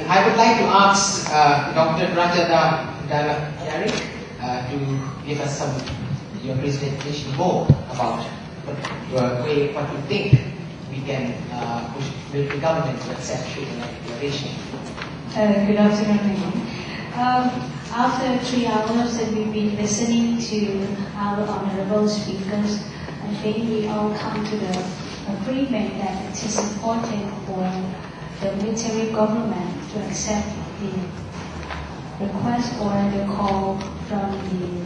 I would like to ask Dr. Rajada Dalakyarik to give us your presentation more about what you think we can push the government to accept Shwegondaing Declaration. Good afternoon, everyone. After 3 hours that we've been listening to our honorable speakers, I think we all come to the agreement that it is important for the military government to accept the request or the call from the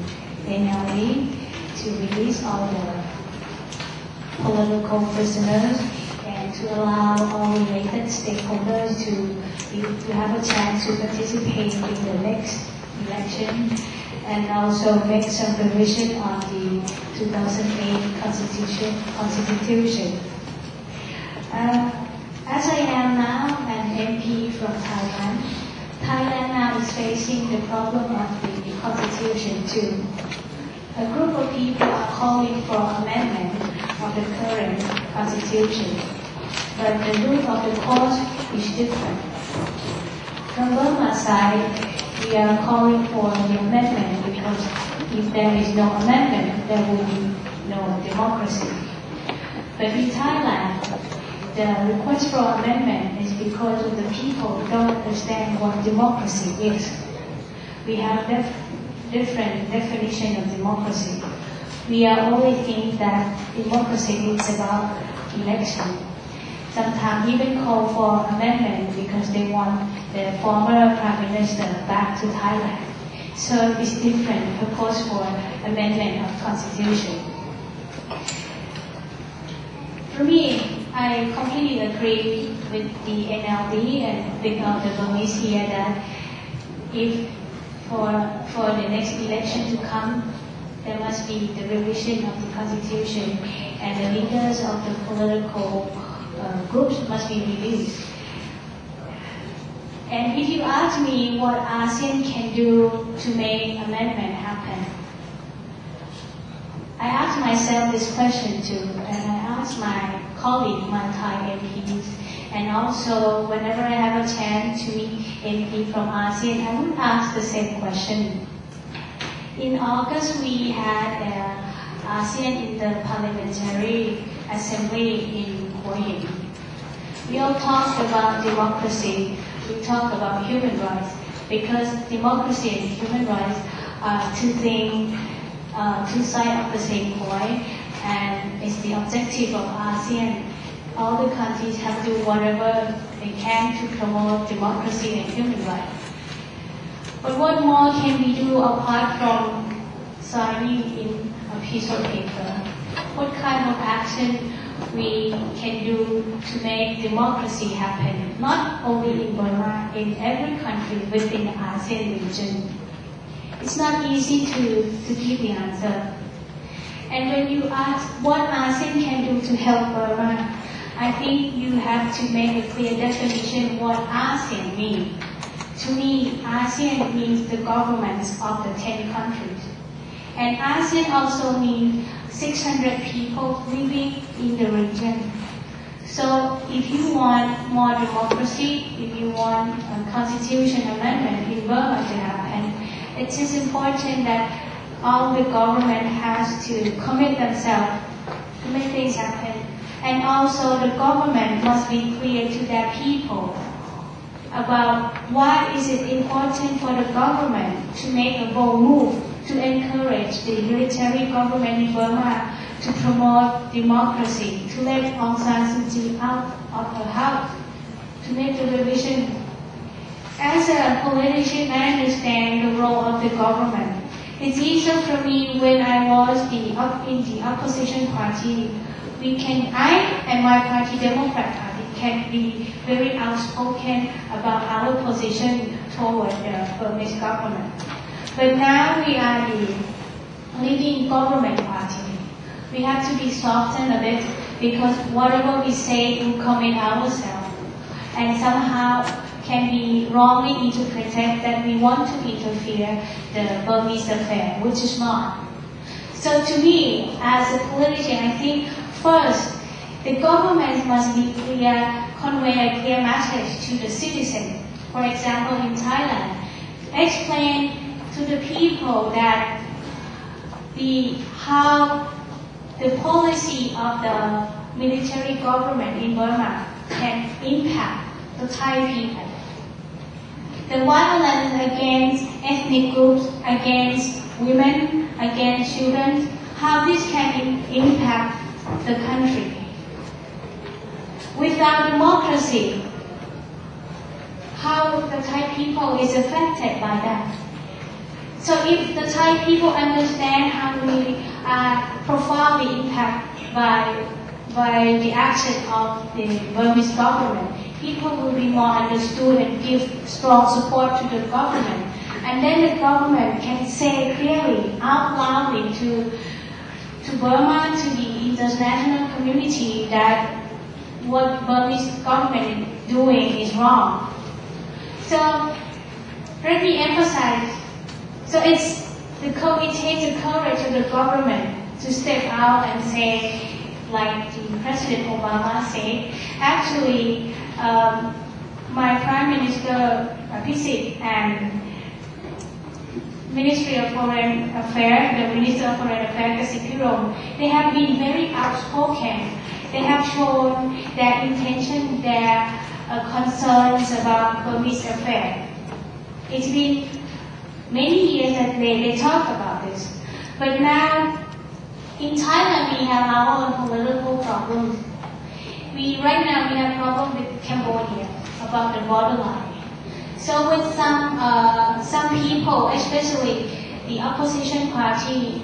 NLD to release all the political prisoners and to allow all related stakeholders to have a chance to participate in the next election, and also make some revision on the 2008 Constitution. As I am now an MP from Thailand, Thailand now is facing the problem of the Constitution too. A group of people are calling for amendment of the current Constitution, but the route of the court is different. From Burma side, we are calling for the amendment because if there is no amendment, there will be no democracy. But in Thailand, the request for amendment is because of the people don't understand what democracy is. We have different definition of democracy. We are only think that democracy is about election. Sometimes even call for amendment because they want the former Prime Minister back to Thailand. So it's different proposal for amendment of Constitution. For me, I completely agree with the NLD and with all the Burmese here that if for the next election to come, there must be the revision of the Constitution and the leaders of the political groups must be released. And if you ask me what ASEAN can do to make amendment happen, I ask myself this question too, and I ask my colleagues, my Thai MPs, and also whenever I have a chance to meet MP from ASEAN, I would ask the same question. In August, we had ASEAN Interparliamentary Assembly in Hue Yin. We all talked about democracy, we talk about human rights, because democracy and human rights are two things, two sides of the same coin, and it's the objective of ASEAN. All the countries have to do whatever they can to promote democracy and human rights. But what more can we do apart from signing in a piece of paper? What kind of action we can do to make democracy happen, not only in Burma, in every country within the ASEAN region? It's not easy to give the answer. And when you ask what ASEAN can do to help Burma, I think you have to make a clear definition what ASEAN means. To me, ASEAN means the governments of the 10 countries. And ASEAN also means 600 people living in the region. So if you want more democracy, if you want a constitution amendment in Burma to happen, it is important that all the government has to commit themselves to make things happen. And also the government must be clear to their people about why is it important for the government to make a bold move to encourage the military government in Burma to promote democracy, to let Aung San Suu Kyi out of her house, to make the revision. As a politician, I understand the role of the government. It's easier for me when I was in the opposition party. I and my party, Democrat Party, can be very outspoken about our position toward the Burmese government. But now we are the leading government party. We have to be softened a bit because whatever we say will commit ourselves and somehow can be wrongly interpreted that we want to interfere the Burmese affair, which is not. So to me, as a politician, I think first, the government must be clear, convey a clear message to the citizen For example, in Thailand, explain to the people that how the policy of the military government in Burma can impact the Thai people. The violence against ethnic groups, against women, against children, how this can impact the country. Without democracy, how the Thai people is affected by that. So if the Thai people understand how we are profoundly impacted by the action of the Burmese government, people will be more understood and give strong support to the government. And then the government can say clearly, out loudly to Burma, to the international community that what Burmese government is doing is wrong. So let me emphasize, so it takes the courage of the government to step out and say, like the President Obama said, actually, my Prime Minister Pisit and Ministry of Foreign Affairs, the Minister of Foreign Affairs, Kasipirom, they have been very outspoken. They have shown their intention, their concerns about Burmese affairs. It's been many years that they talk about this. But now, in Thailand, we have our own political problems. Right now we have problem with Cambodia about the borderline. So with some people, especially the opposition party,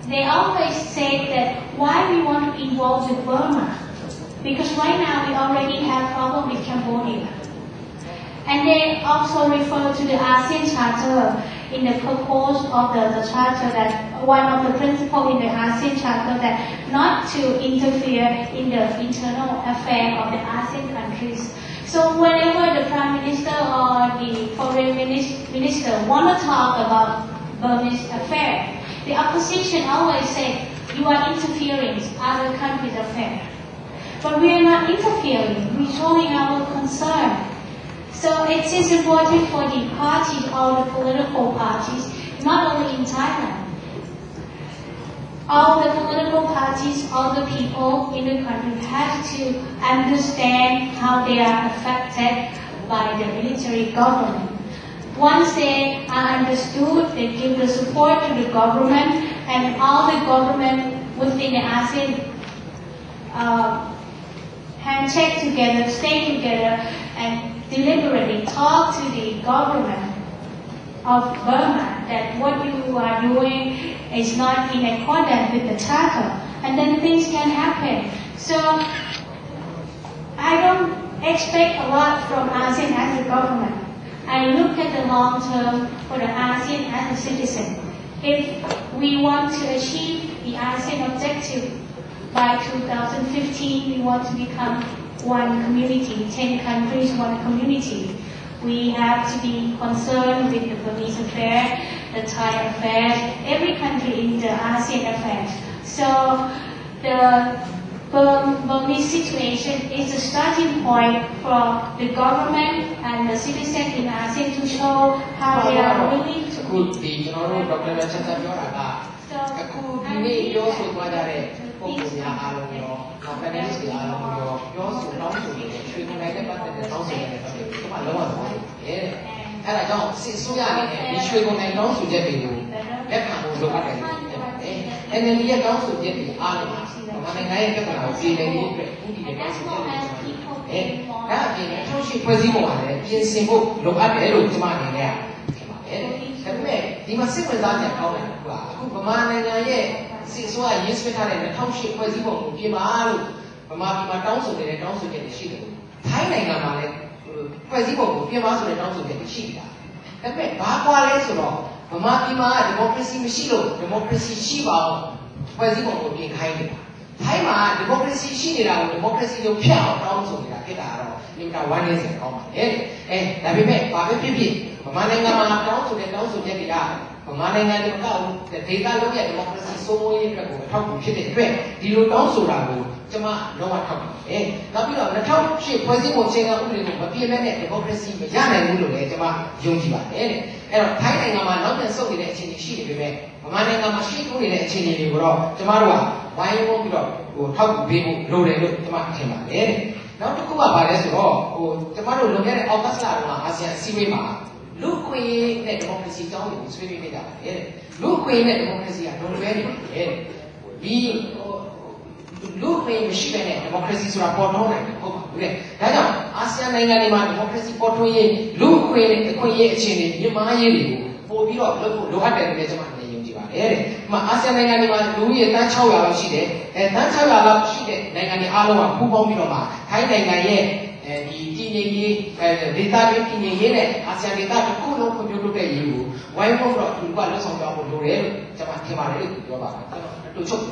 they always say that why we want to involve with Burma, because right now we already have problem with Cambodia. And they also refer to the ASEAN Charter in the purpose of the Charter, that one of the principles in the ASEAN Charter that not to interfere in the internal affairs of the ASEAN countries. So whenever the Prime Minister or the Foreign Minister want to talk about Burmese affairs, the opposition always say, you are interfering in other countries' affairs. But we are not interfering, we're showing our concern. So it is important for the parties, all the political parties, not only in Thailand. All the political parties, all the people in the country have to understand how they are affected by the military government. Once they are understood, they give the support to the government, and all the government within the ASEAN handshake together, stay together, and deliberately talk to the government of Burma that what you are doing is not in accordance with the Charter, and then things can happen. So I don't expect a lot from ASEAN as a government. I look at the long term for the ASEAN as a citizen. If we want to achieve the ASEAN objective by 2015, we want to become one community, 10 countries, one community. We have to be concerned with the Burmese affairs, the Thai affairs, every country in the ASEAN affairs. So the Burmese situation is a starting point for the government and the citizens in ASEAN to show how they are willing to be. Mananga the data look at democracy so many talk to it. The look also Jama no one talking. Now you know the top shape was it was saying but be a minute democracy, but Yana Mulu, Jama, Jungiba. And Thailand not and so in a change sheet, Mananga machine only a change in Europe, Jamarua, why won't you talk to people loaded Jama? Now to Kuba by this law, Jamaru look at Augusla, Asian Siwima. Look way that democracy down is really made up. Look way that democracy are not very. We look way machine and democracy to report on it. ASEAN democracy for 2 years. Look way the Queen change in my area. For you, look at the measurement. ASEAN Louis and that's how I see it. And that's how I love she did. Nangani Aloa, Pupomiloma, Thailand. The data in the year, ASEAN data could not computer you. Why not to what is on the Japan to choke